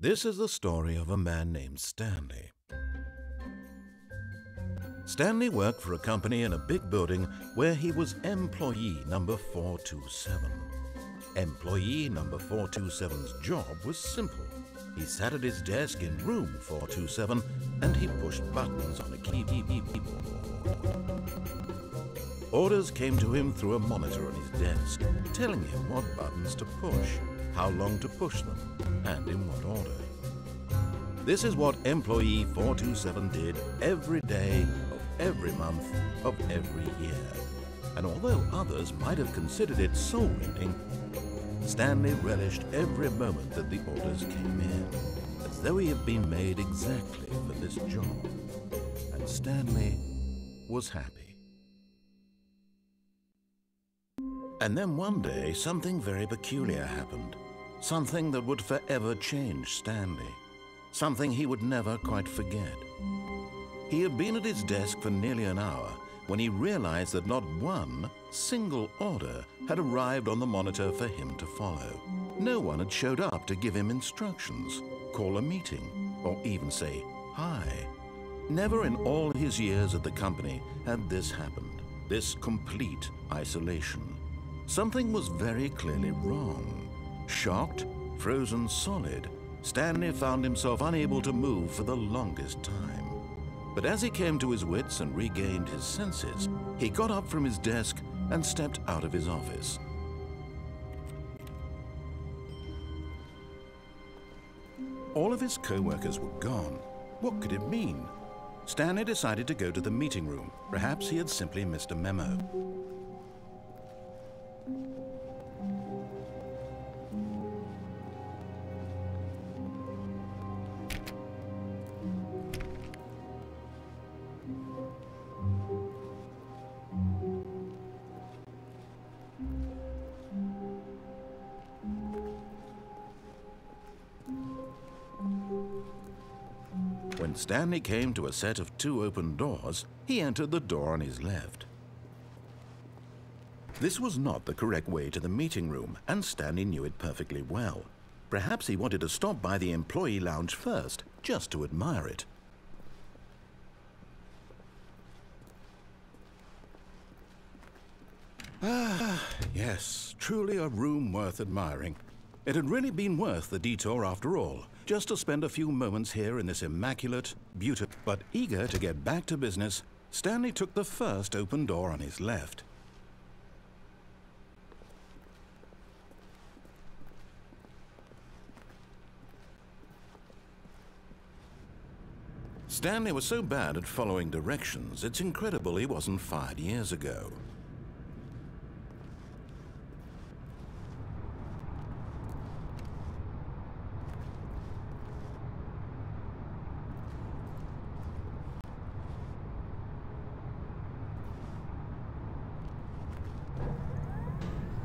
This is the story of a man named Stanley. Stanley worked for a company in a big building where he was employee number 427. Employee number 427's job was simple. He sat at his desk in room 427 and he pushed buttons on a keyboard. Orders came to him through a monitor on his desk, telling him what buttons to push, how long to push them, and in what order. This is what employee 427 did every day of every month of every year. And although others might have considered it soul-rending, Stanley relished every moment that the orders came in, as though he had been made exactly for this job. And Stanley was happy. And then one day, something very peculiar happened. Something that would forever change Stanley. Something he would never quite forget. He had been at his desk for nearly an hour when he realized that not one single order had arrived on the monitor for him to follow. No one had showed up to give him instructions, call a meeting, or even say hi. Never in all his years at the company had this happened, this complete isolation. Something was very clearly wrong. Shocked, frozen solid, Stanley found himself unable to move for the longest time. But as he came to his wits and regained his senses, he got up from his desk and stepped out of his office. All of his co-workers were gone. What could it mean? Stanley decided to go to the meeting room. Perhaps he had simply missed a memo. When Stanley came to a set of 2 open doors, he entered the door on his left. This was not the correct way to the meeting room, and Stanley knew it perfectly well. Perhaps he wanted to stop by the employee lounge first, just to admire it. Yes, truly a room worth admiring. It had really been worth the detour after all, just to spend a few moments here in this immaculate, beautiful, but eager to get back to business, Stanley took the first open door on his left. Stanley was so bad at following directions, it's incredible he wasn't fired years ago.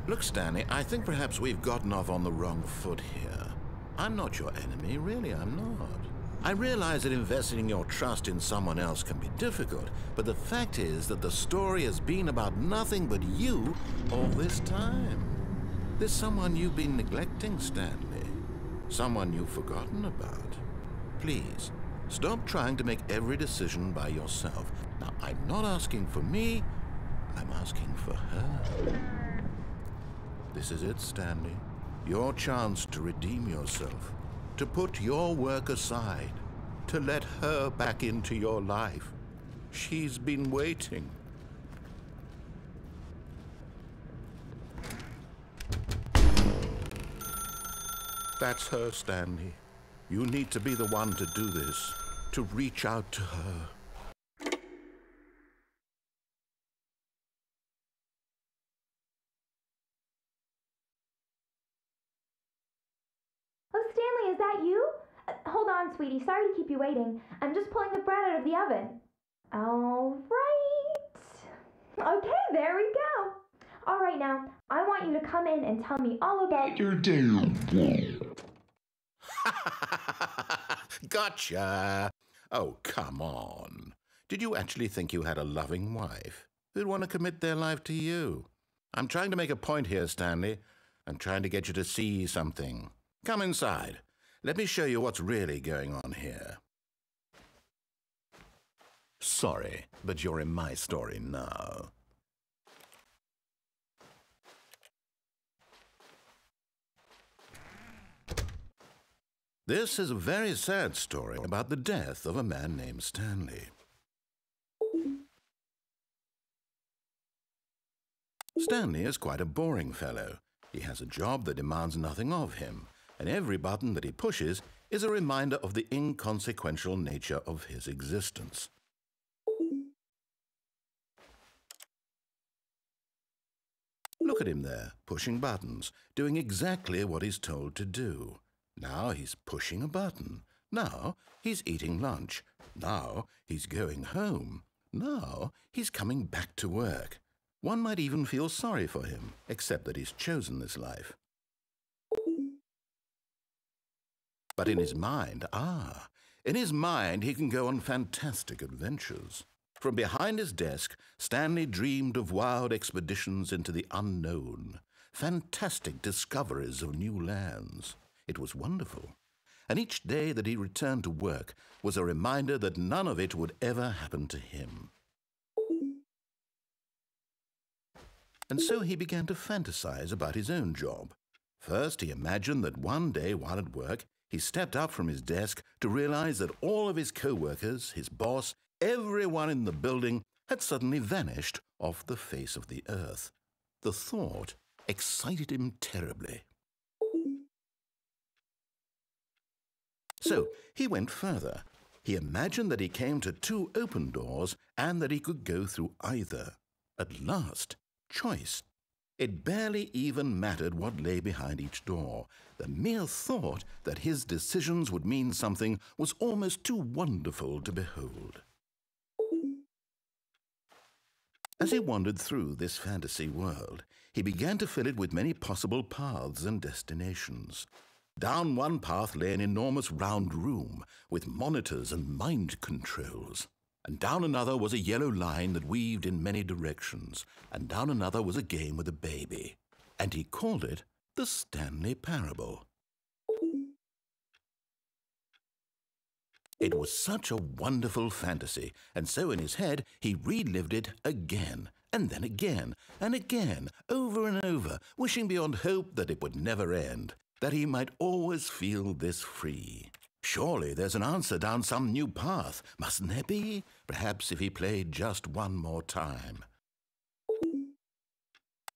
Look, Stanley, I think perhaps we've gotten off on the wrong foot here. I'm not your enemy, really, I'm not. I realize that investing your trust in someone else can be difficult, but the fact is that the story has been about nothing but you all this time. There's someone you've been neglecting, Stanley. Someone you've forgotten about. Please, stop trying to make every decision by yourself. Now, I'm not asking for me, I'm asking for her. This is it, Stanley. Your chance to redeem yourself, to put your work aside, to let her back into your life. She's been waiting. That's her, Stanley. You need to be the one to do this, to reach out to her. Stanley, is that you? Hold on, sweetie. Sorry to keep you waiting. I'm just pulling the bread out of the oven. All right. Okay, there we go. All right, now, I want you to come in and tell me all about your day. Gotcha. Oh, come on. Did you actually think you had a loving wife who'd want to commit their life to you? I'm trying to make a point here, Stanley. I'm trying to get you to see something. Come inside. let me show you what's really going on here. Sorry, but you're in my story now. This is a very sad story about the death of a man named Stanley. Stanley is quite a boring fellow. He has a job that demands nothing of him, and every button that he pushes is a reminder of the inconsequential nature of his existence. Look at him there, pushing buttons, doing exactly what he's told to do. Now he's pushing a button. Now he's eating lunch. Now he's going home. Now he's coming back to work. One might even feel sorry for him, except that he's chosen this life. But in his mind, he can go on fantastic adventures. From behind his desk, Stanley dreamed of wild expeditions into the unknown, fantastic discoveries of new lands. It was wonderful. And each day that he returned to work was a reminder that none of it would ever happen to him. And so he began to fantasize about his own job. First, he imagined that one day while at work, he stepped up from his desk to realize that all of his co-workers, his boss, everyone in the building had suddenly vanished off the face of the earth. The thought excited him terribly. So he went further. He imagined that he came to 2 open doors and that he could go through either. At last, choice. It barely even mattered what lay behind each door. The mere thought that his decisions would mean something was almost too wonderful to behold. As he wandered through this fantasy world, he began to fill it with many possible paths and destinations. Down one path lay an enormous round room with monitors and mind controls. And down another was a yellow line that weaved in many directions. And down another was a game with a baby. And he called it the Stanley Parable. It was such a wonderful fantasy, and so in his head he relived it again, and then again, and again, over and over, wishing beyond hope that it would never end, that he might always feel this free. Surely there's an answer down some new path, mustn't there be? Perhaps if he played just one more time.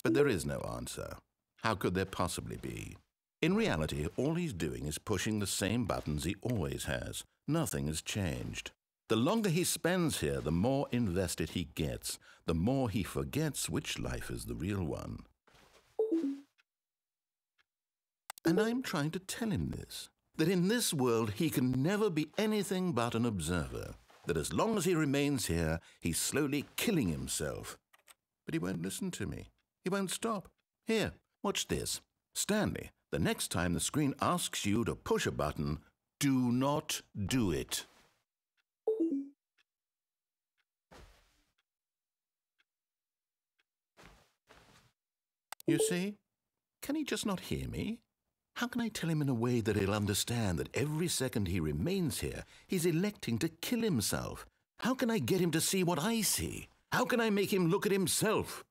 But there is no answer. How could there possibly be? In reality, all he's doing is pushing the same buttons he always has. Nothing has changed. The longer he spends here, the more invested he gets, the more he forgets which life is the real one. And I'm trying to tell him this, that in this world he can never be anything but an observer, that as long as he remains here, he's slowly killing himself. But he won't listen to me. He won't stop. Here, watch this. Stanley, the next time the screen asks you to push a button, do not do it. You see? Can he just not hear me? How can I tell him in a way that he'll understand that every second he remains here, he's electing to kill himself? How can I get him to see what I see? How can I make him look at himself?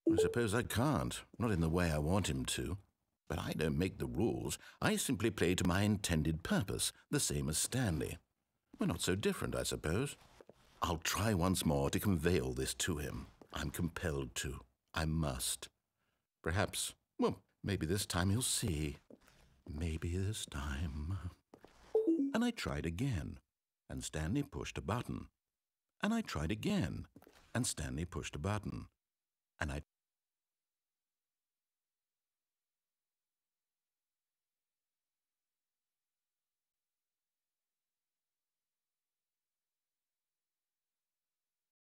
I suppose I can't, not in the way I want him to. But I don't make the rules. I simply play to my intended purpose, the same as Stanley. We're not so different, I suppose. I'll try once more to convey all this to him. I'm compelled to. I must. Perhaps, well, maybe this time he'll see. Maybe this time. And I tried again, and Stanley pushed a button. And I tried again, and Stanley pushed a button. And I